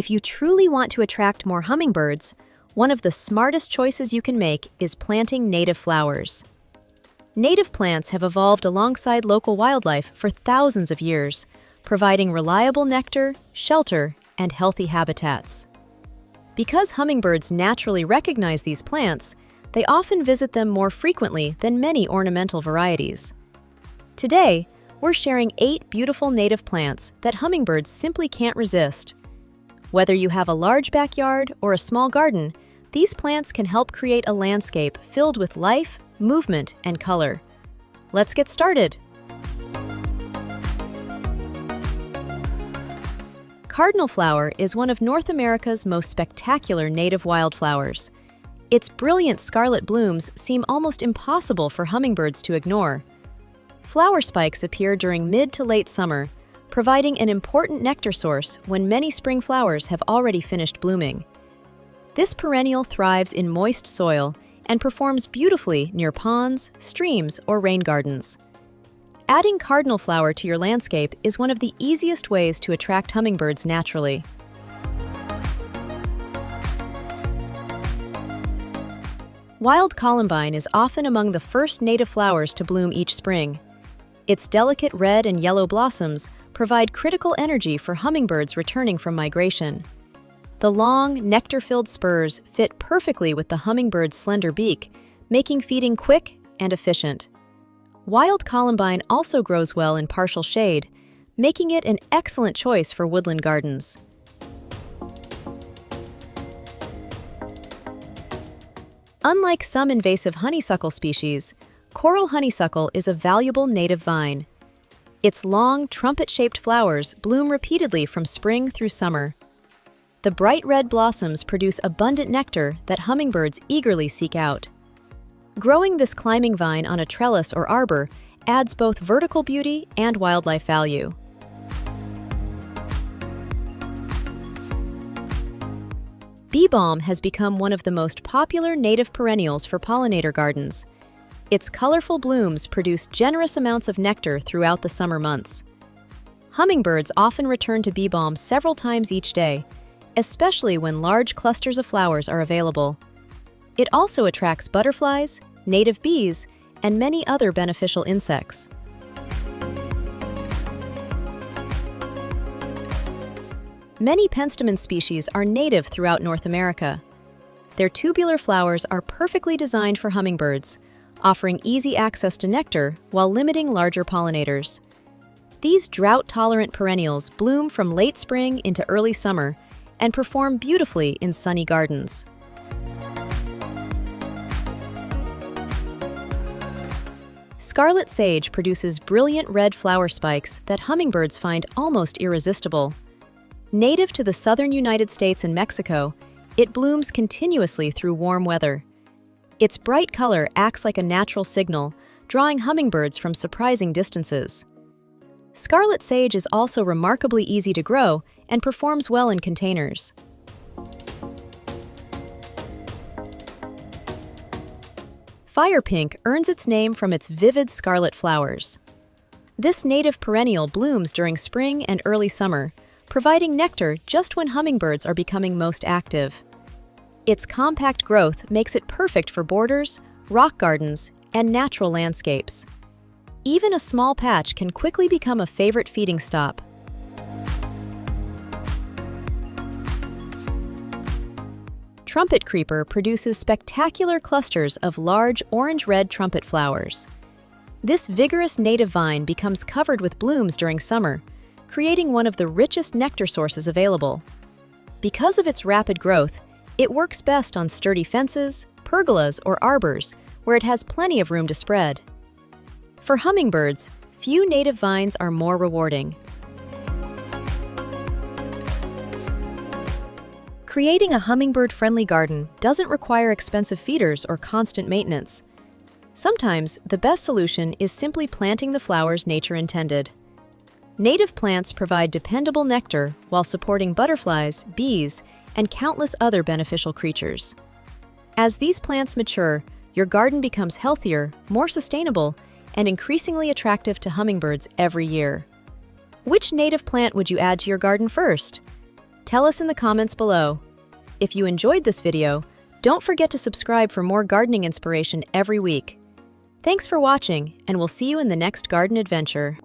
If you truly want to attract more hummingbirds, one of the smartest choices you can make is planting native flowers. Native plants have evolved alongside local wildlife for thousands of years, providing reliable nectar, shelter, and healthy habitats. Because hummingbirds naturally recognize these plants, they often visit them more frequently than many ornamental varieties. Today, we're sharing 8 beautiful native plants that hummingbirds simply can't resist. Whether you have a large backyard or a small garden, these plants can help create a landscape filled with life, movement, and color. Let's get started. Cardinal flower is one of North America's most spectacular native wildflowers. Its brilliant scarlet blooms seem almost impossible for hummingbirds to ignore. Flower spikes appear during mid to late summer, providing an important nectar source when many spring flowers have already finished blooming. This perennial thrives in moist soil and performs beautifully near ponds, streams, or rain gardens. Adding cardinal flower to your landscape is one of the easiest ways to attract hummingbirds naturally. Wild columbine is often among the first native flowers to bloom each spring. Its delicate red and yellow blossoms provide critical energy for hummingbirds returning from migration. The long, nectar-filled spurs fit perfectly with the hummingbird's slender beak, making feeding quick and efficient. Wild columbine also grows well in partial shade, making it an excellent choice for woodland gardens. Unlike some invasive honeysuckle species, coral honeysuckle is a valuable native vine. Its long, trumpet-shaped flowers bloom repeatedly from spring through summer. The bright red blossoms produce abundant nectar that hummingbirds eagerly seek out. Growing this climbing vine on a trellis or arbor adds both vertical beauty and wildlife value. Bee balm has become one of the most popular native perennials for pollinator gardens. Its colorful blooms produce generous amounts of nectar throughout the summer months. Hummingbirds often return to bee balm several times each day, especially when large clusters of flowers are available. It also attracts butterflies, native bees, and many other beneficial insects. Many penstemon species are native throughout North America. Their tubular flowers are perfectly designed for hummingbirds, offering easy access to nectar while limiting larger pollinators. These drought-tolerant perennials bloom from late spring into early summer and perform beautifully in sunny gardens. Scarlet sage produces brilliant red flower spikes that hummingbirds find almost irresistible. Native to the southern United States and Mexico, it blooms continuously through warm weather. Its bright color acts like a natural signal, drawing hummingbirds from surprising distances. Scarlet sage is also remarkably easy to grow and performs well in containers. Fire pink earns its name from its vivid scarlet flowers. This native perennial blooms during spring and early summer, providing nectar just when hummingbirds are becoming most active. Its compact growth makes it perfect for borders, rock gardens, and natural landscapes. Even a small patch can quickly become a favorite feeding stop. Trumpet creeper produces spectacular clusters of large orange-red trumpet flowers. This vigorous native vine becomes covered with blooms during summer, creating one of the richest nectar sources available. Because of its rapid growth, it works best on sturdy fences, pergolas, or arbors, where it has plenty of room to spread. For hummingbirds, few native vines are more rewarding. Creating a hummingbird-friendly garden doesn't require expensive feeders or constant maintenance. Sometimes, the best solution is simply planting the flowers nature intended. Native plants provide dependable nectar while supporting butterflies, bees, and countless other beneficial creatures. As these plants mature, your garden becomes healthier, more sustainable, and increasingly attractive to hummingbirds every year. Which native plant would you add to your garden first? Tell us in the comments below. If you enjoyed this video, don't forget to subscribe for more gardening inspiration every week. Thanks for watching, and we'll see you in the next garden adventure.